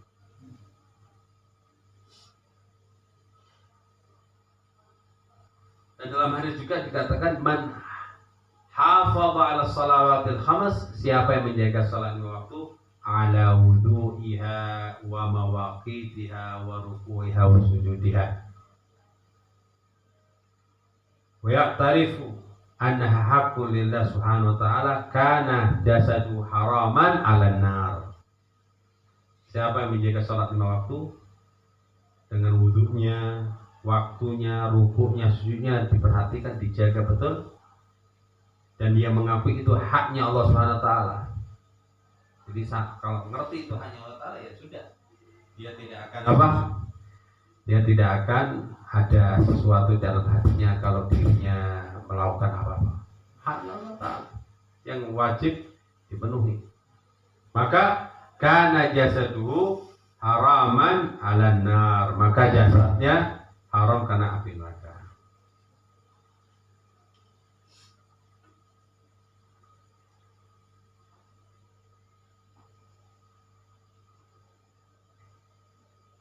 Dan dalam hadis juga dikatakan man hafadha 'ala shalawatil khams, siapa yang menjaga salat lima waktu, ala wudu'iha wa mawaqitiha wa ruku'iha wa sujudiha, wa ya'tarifu annaha haqqun lillah subhanahu wa ta'ala, kana jasadu haraman 'alan nar. Siapa yang menjaga salat lima waktu dengan wudunya, waktunya, rukuknya, sujudnya diperhatikan, dijaga betul, dan dia mengakui itu haknya Allah Subhanahu wa taala. Jadi kalau ngerti itu haknya Allah taala, ya sudah. Dia tidak akan apa? Dia tidak akan ada sesuatu dalam hatinya kalau dirinya melakukan apa-apa. Haknya Allah taala yang wajib dipenuhi. Maka kana jasaduhu haraman 'alan nar, maka jasadnya haram karena api neraka.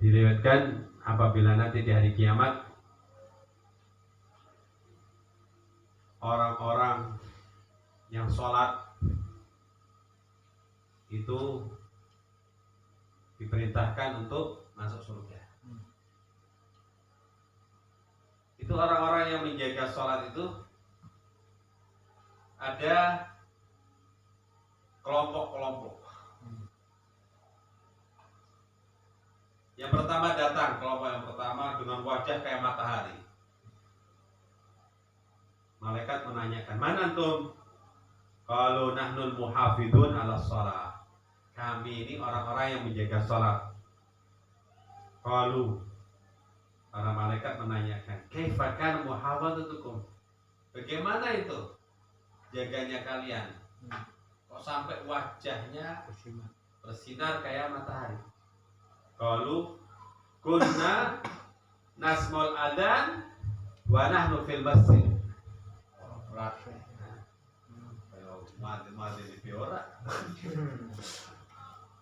Diriwayatkan apabila nanti di hari kiamat orang-orang yang sholat itu diperintahkan untuk masuk surga. Itu orang-orang yang menjaga sholat itu ada kelompok-kelompok. Yang pertama datang, kelompok yang pertama dengan wajah kayak matahari. Malaikat menanyakan, "Man antum?" Qalu nahnul muhafidun ala shalah. Kami ini orang-orang yang menjaga salat. Qalu, para malaikat menanyakan, "Kaifa kana muhafadzatukum?" Bagaimana itu jaganya kalian? Kok sampai wajahnya bersinar kayak matahari? Qalu kunna nasmul adan wa nahnu fil masjid. Berat. Kalau muadzin di biora.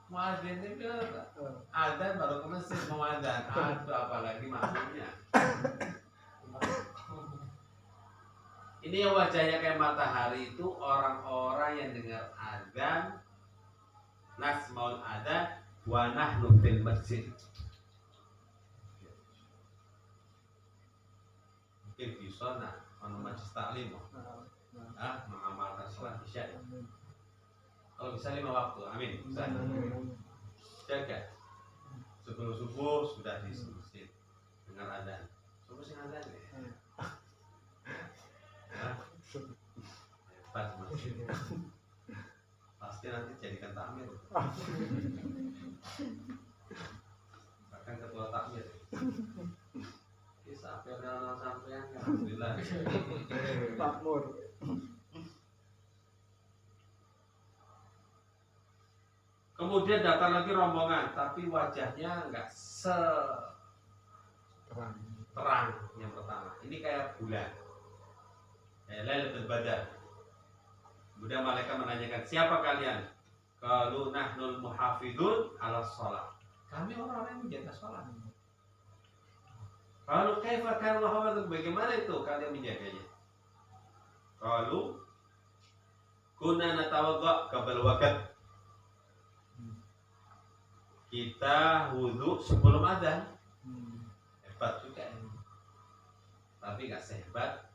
Muadzin di biora. Adan baru ke masjid mau adan. Aduh apalagi makmumnya. Ini yang wajahnya kayak matahari itu orang-orang yang dengar adzan, nasmaul adzan wa nahnu fil masjid. Mungkin bisa majlis taklim mengamalkan sholat isya. Kalau bisa 5 waktu, amin. Bisa. Jaga. Sebelum subuh sudah di masjid dengar adzan. Subuh sing adzan ya. Pas masjid. Pasti nanti jadikan takmir. Bahkan ketua takmir. Bisa kenal sampean alhamdulillah. Makmur. Kemudian datang lagi rombongan, tapi wajahnya enggak terang yang pertama. Ini kayak bulan. Kayak Lailatul Badar. Kemudian malaikat menanyakan, "Siapa kalian?" Qalu nahnul muhafidun ala shalah. Kami orang-orang yang menjaga salat. Qalu kaifa kana muhafadzatukum? Bagaimana itu kalian menjaganya? Qalu kunna natawadda qabla waqt. Kita wudu sebelum adzan. Hebat juga ini. Tapi gak sehebat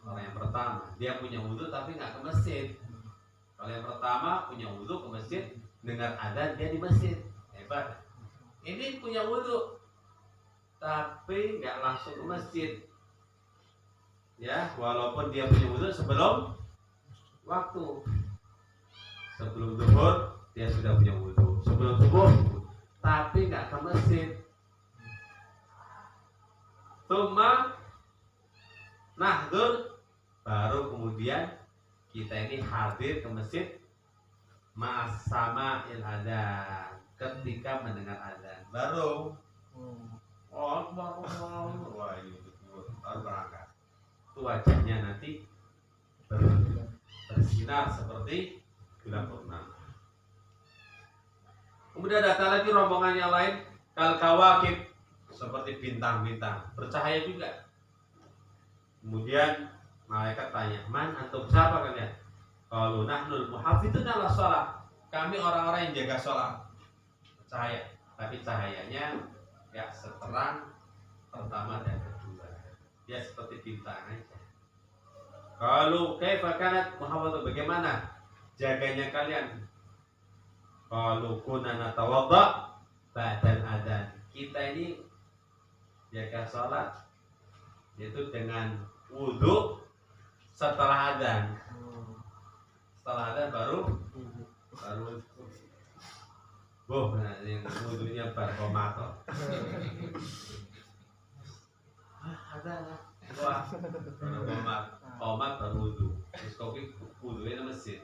orang yang pertama. Dia punya wudu tapi gak ke masjid. Kalau yang pertama punya wudu ke masjid, dengar adzan dia di masjid. Hebat. Ini punya wudu tapi gak langsung ke masjid. Ya, walaupun dia punya wudu sebelum waktu. Sebelum zuhur dia sudah punya wudu. Sebelum subuh tapi nggak ke masjid. Tsumma nahdur, baru kemudian kita ini hadir ke masjid ma'asama il adzan, ketika mendengar adzan baru wah ini baru berangkat. Itu wajahnya nanti bersinar seperti bulan purnama. Kemudian datang lagi rombongan yang lain, kal kawakib, seperti bintang-bintang, bercahaya juga. Kemudian malaikat tanya, "Man antum, siapa kalian?" Qalu nahnul muhafizun ala shalah. Kami orang-orang yang jaga sholat. Cahaya, tapi cahayanya enggak seterang pertama dan kedua. Dia seperti bintang aja. Qalu kaifa kanat muhafizun? Bagaimana jaganya kalian? Qalu kunna natawadda ba'dal adzan. Kita ini jaga salat yaitu dengan wudu setelah adzan. Setelah adzan baru nah yang wudunya berkomato. Adzan. Wah, komat baru wudu. Terus kopi wudunya di masjid.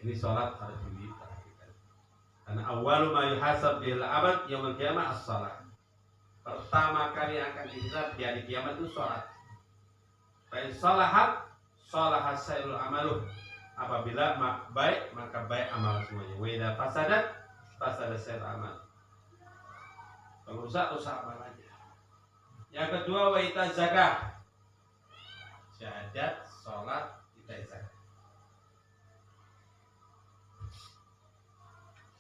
Ini sholat harus diperhatikan. Karena awal ma yuhasab bil abad yaumul qiyamah as-shalah. Pertama kali akan dihisab di hari kiamat itu sholat. Fa in shalahat shalahat sairul amaluh. Apabila baik maka baik amal semuanya. Wa idza fasadat fasadat sairul amal. Kalau rusak amalannya. Yang kedua wa ita zakah. Syahadat, sholat, ita zakah.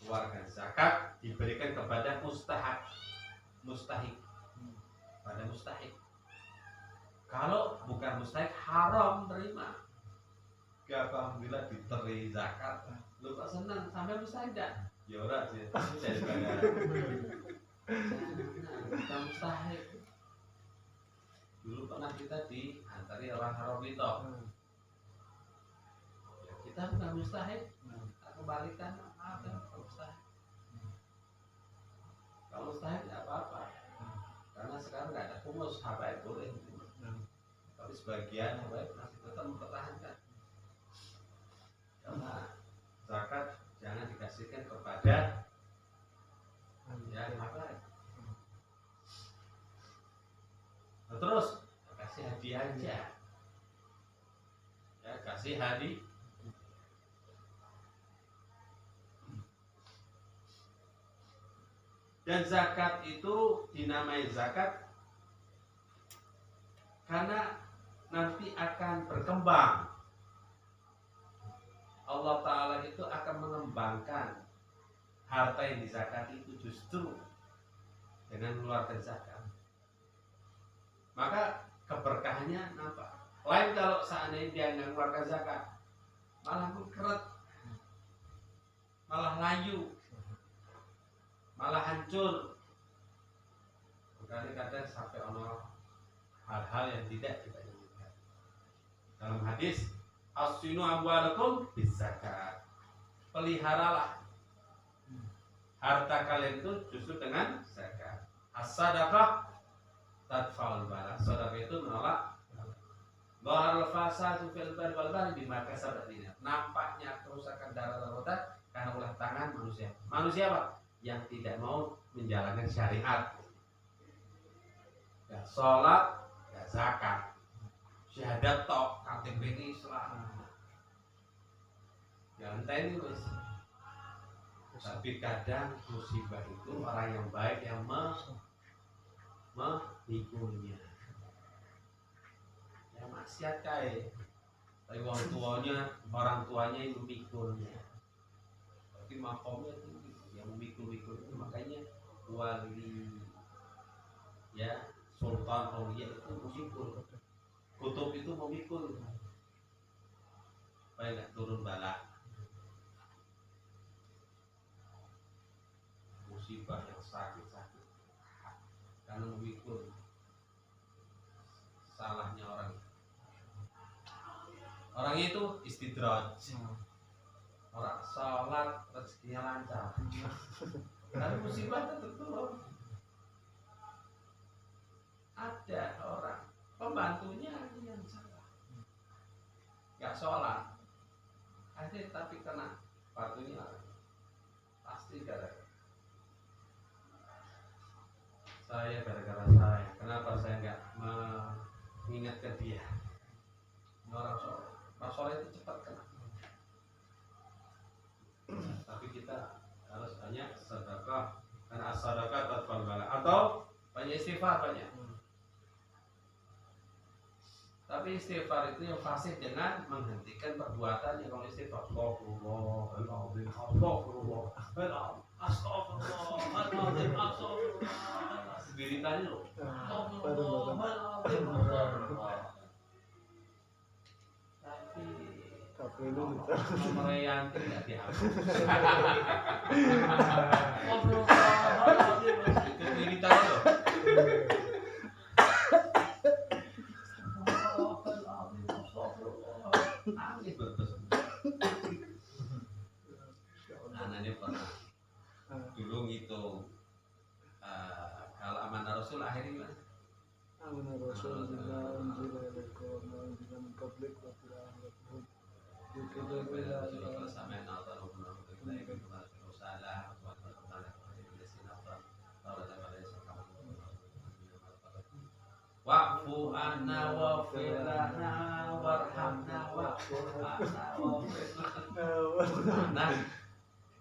Keluarkan zakat diberikan kepada mustahik pada mustahik. Kalau bukan mustahik haram terima. Alhamdulillah diberi zakat Lu kok seneng sampai mustahil? Ya ora sih, tapi daripada Kita mustahil. Dulu pernah kita diantari orang Arab itu. Ya, kita bukan mustahil. Kembalikan apa kalau mustahil. Kalau mustahil tidak apa-apa. Karena sekarang nggak ada kumus, habaib boleh. Tapi sebagian habaib masih tetap mempertahankan. Karena zakat jangan dikasihkan kepada ya habaib. Nah, terus kasih hadiah aja. Ya, kasih hadiah. Dan zakat itu dinamai zakat karena nanti akan berkembang. Allah Ta'ala itu akan mengembangkan harta yang dizakati itu justru dengan mengeluarkan zakat. Maka keberkahannya nampak. Lain kalau seandainya dia nggak mengeluarkan zakat, malah mengkeret, malah layu, malah hancur. Kadang-kadang sampai ono hal-hal yang tidak kita inginkan. Dalam hadis, asinu amwalakum bizakat. Peliharalah harta kalian itu justru dengan zakat. As-sadaqah tadfa'ul bala. Sedekah itu menolak dhahar al-fasad fil bar wal bahri bima kasabat dinah. Nampaknya kerusakan darat dan lautan karena ulah tangan manusia. Manusia apa? Yang tidak mau menjalankan syariat. Ya salat, ya zakat. Syahadat tok, KTP ini Islam. Ya entah ini wis. Tapi kadang musibah itu orang yang baik yang memikulnya. Ya maksiat kae. Tapi orang tuanya yang memikulnya. Tapi makomnya tinggi, yang memikul-mikul itu makanya wali ya sultan aulia itu memikul. Kutub itu memikul. Supaya nggak turun bala. Musibah yang sakit-sakit karena memikul salahnya orang itu istidraj. Orang sholat rezekinya lancar tapi musibah tetap turun. Ada orang pembantunya yang salah gak sholat ada tapi kena batunya pasti gara-gara saya. Kenapa saya nggak mengingatkan dia? Orang soleh itu cepat kena. Tapi kita harus banyak sedekah karena sedekah tatfal bala atau banyak istighfar banyak. Tapi istighfar itu yang fasih dengan menghentikan perbuatan yang kalau istighfar astagfirullahaladzim sendiri tadi loh. Tapi nomor Yanti nggak dihapus. Itu sendiri tadi loh. Anaknya pernah dulu ngitung kalau amanah Rasul akhirnya gimana? Amanah Rasul bila unzila ilaikum wa unzila min qablik wa fil akhirati wa'fu anna waghfir lana warhamna wa'fu anna waghfir lana.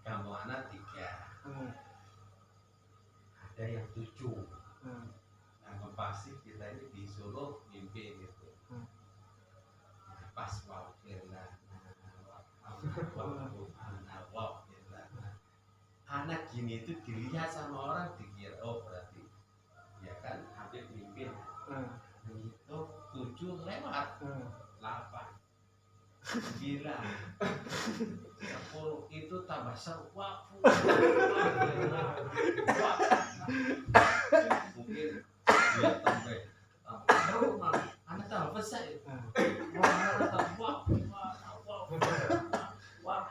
Kamu anak 3, ada yang 7. Yang pasti kita ini disuruh mimpi gitu. Pas waghfir lana wa'fu anna waghfir lana. Anak gini itu dilihat sama orang dikira oh berarti ya kan Habib mimpin. Itu 7 lewat 8 9 10 itu tambah sewafu. Mungkin dia tambah rumah anak tambah besar ya. Wah, tambah wah.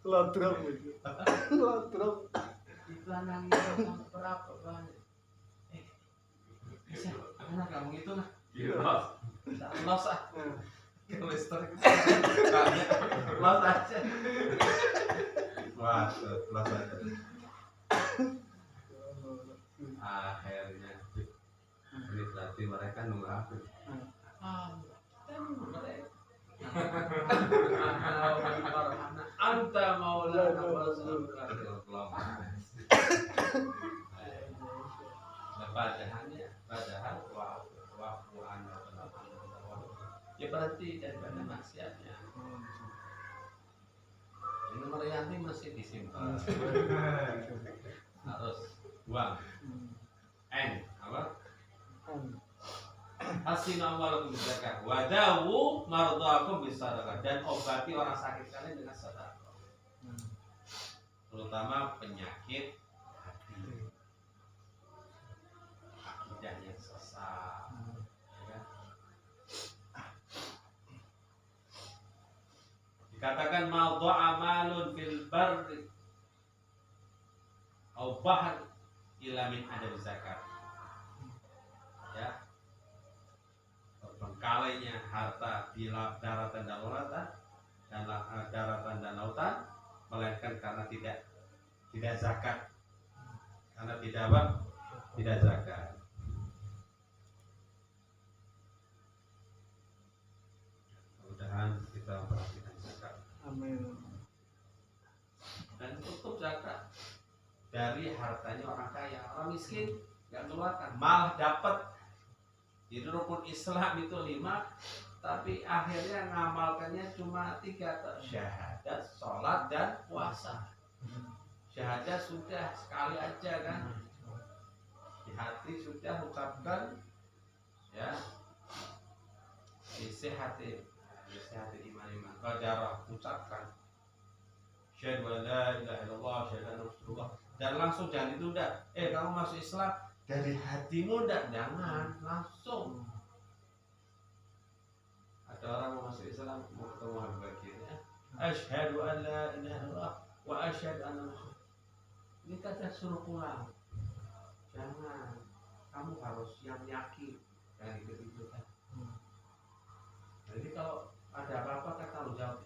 Lodrong itu. Lodrong. Itu anak itu berapa banyak? Anak kamu itu lah. Los ah. Listrik banyak. Los aja. Wah, los aja. Akhirnya ini berarti mereka nunggu apa? Anta maulana padahal ya berarti daripada maksiatnya ini nomor Yanti masih disimpan harus buang N apa hasina amwalakum bizakat wadawu mardhakum bisadaqah dan obati orang sakit kalian dengan sedekah terutama penyakit hati akidah yang sesat ya. Dikatakan mawdu'a amalun fil barri au bahr ila min adab zakat ya terbengkalainya harta di daratan dan lautan dan daratan dan lautan melainkan karena tidak zakat karena tidak zakat. Mudah-mudahan kita perhatikan zakat. Amin. Dan tutup zakat dari hartanya orang kaya, orang miskin nggak keluarkan, malah dapat. Di rukun Islam itu 5, tapi akhirnya ngamalkannya cuma 3, syahadat, sholat dan puasa. Syahadat sudah sekali aja kan, di hati sudah ucapkan ya, isi hati iman qadarah ucapkan syahadu an la ilaha illallah syahadu anna rasulullah dan langsung jangan ditunda. Kamu masuk Islam dari hatimu jangan langsung. Ada orang mau masuk Islam mau ketemu Habib Bakir ya. Asyhadu an la ilaha illallah wa asyhadu anna Muhammad. Ini kata suruh pulang. Jangan. Kamu harus yang yakin dari itu kan. Jadi kalau ada apa-apa kan tanggung jawab.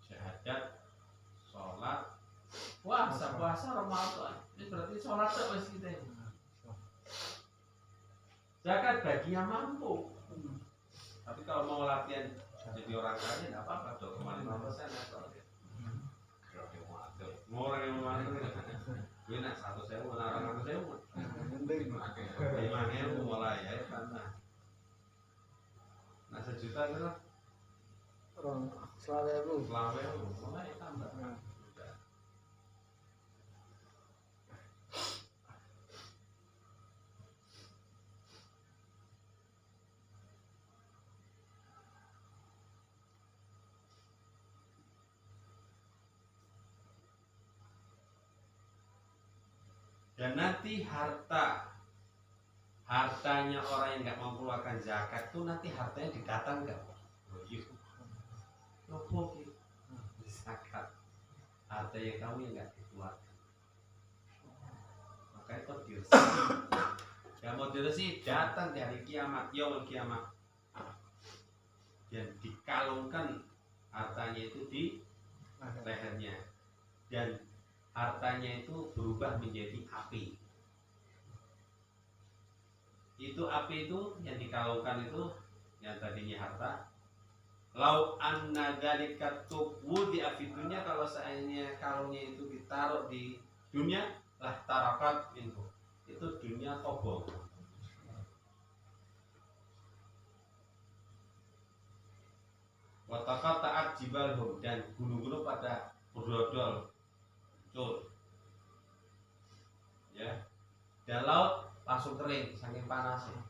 Syahadat, sholat, puasa Ramadan. Ini berarti sholat terus kita ini. Zakat baginya mampu. Tapi kalau mau latihan jadi orang kaya nggak apa-apa dong, cuma 5% atau orang yang mau gue nak 100.000, orang 100.000, 5.000 mulai ya karena nah 1 juta itu Orang selalu mulai tambah. Dan nanti hartanya orang yang nggak mengeluarkan zakat tuh nanti hartanya didatangkan. Nopo zakat hartanya kamu yang nggak dikeluarkan. Makanya kok diresi. Yang mau diresi datang di hari kiamat, yaumul kiamat. Dan dikalungkan hartanya itu di lehernya. Dan hartanya itu berubah menjadi api. Itu api itu yang dikalungkan itu yang tadinya harta. Lau anna dzalika tuwdi'a fi dunya, kalau seandainya kalungnya itu ditaruh di dunia lah tarakat minhu. Itu dunia kobong. Wa taqatta'at jibalhum, dan gunung-gunung pada berdodol. Betul. Ya. dan laut langsung kering saking panasnya.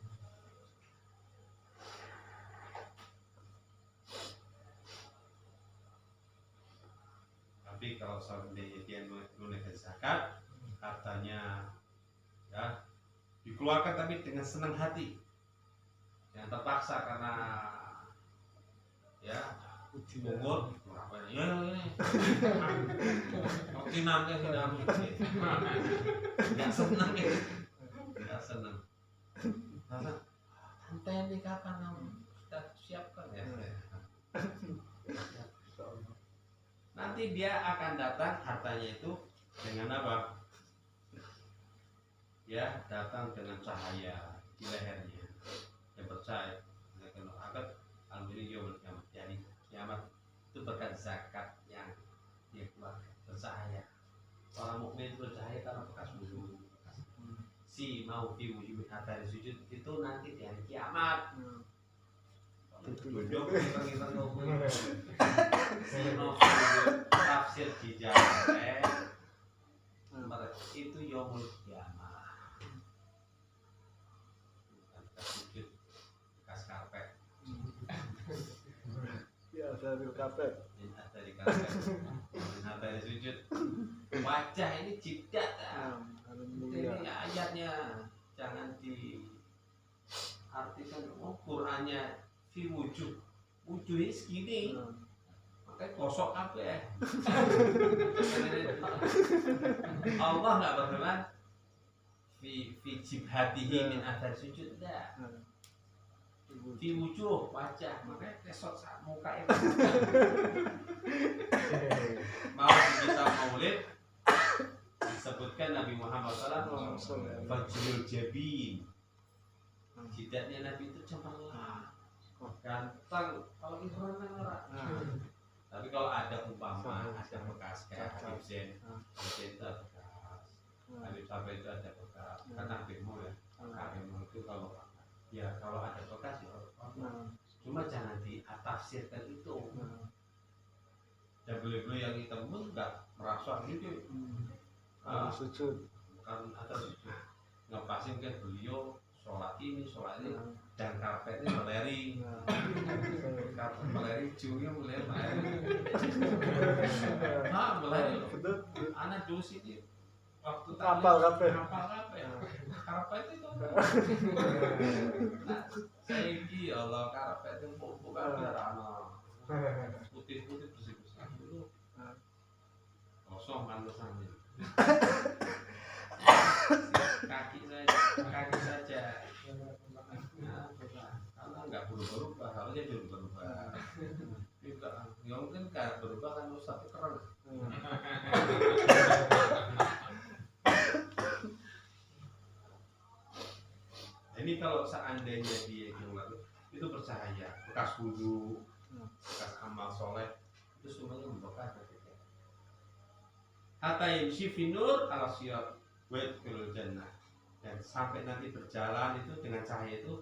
Tapi kalau seandainya dia menunaikan zakat, hartanya ya dikeluarkan tapi dengan senang hati, jangan terpaksa karena ya bobot ya ini oke nanti nggak senang ya, nggak senang. Tante ini kapan kamu sudah siapkan ya? Nanti dia akan datang hartanya itu dengan apa? Ya, datang dengan cahaya di lehernya. Yang percaya, kalau akan alhamdulillah kiamat. Jadi kiamat itu berkat zakat yang dia keluarkan bercahaya. Orang mukmin itu bercahaya karena bekas wudu. Si mau fi wujud athari sujud itu nanti di hari kiamat. Duduk kita ngomong sino tafsir di jalan itu yaumul kiamah, bukan sujud bekas karpet Ya, dari karpet. dari karpet dari sujud wajah ini jidat ini ayatnya jangan diartikan Qurannya fi wujudnya segini makanya kosok apa ya. Allah nggak berfirman fi jibhatihi min athar sujud, enggak, fi wujud wajah, makanya kesot saat muka itu. Mau di kitab Maulid disebutkan Nabi Muhammad SAW fajrul jabin, jidatnya Nabi itu cemerlang ganteng. Kalau Imran kan ora. Tapi kalau ada umpama ada bekas kayak Habib Zain itu ada bekas, Habib Sabai itu ada bekas, kan Habibmu ya, Habibmu itu kalau ya kalau ada bekas ya cuma jangan ditafsirkan itu. Dan beliau yang hitam enggak merasa gitu Sujud. bukan atas sujud, ngepasin kan beliau sholat ini dan karpetnya meleri, karpet meleri, hijaunya meleri, meleri loh. Anak dulu sini waktu Hafal karpet. Karpet itu. Nah, saya ini Allah karpet itu bukan biar anak putih-putih bersih-bersih dulu, kosong kan kesannya. kaki saja nah, karena nggak berubah-ubah, harusnya berubah-ubah juga ya mungkin nggak berubah kan tapi keren. Ini kalau seandainya dia itu bercahaya, bekas wudu, bekas amal soleh itu semuanya membekas. Hatta yamshi fi nur ala siyat wa yadkhulul jannah, dan sampai nanti berjalan itu dengan cahaya itu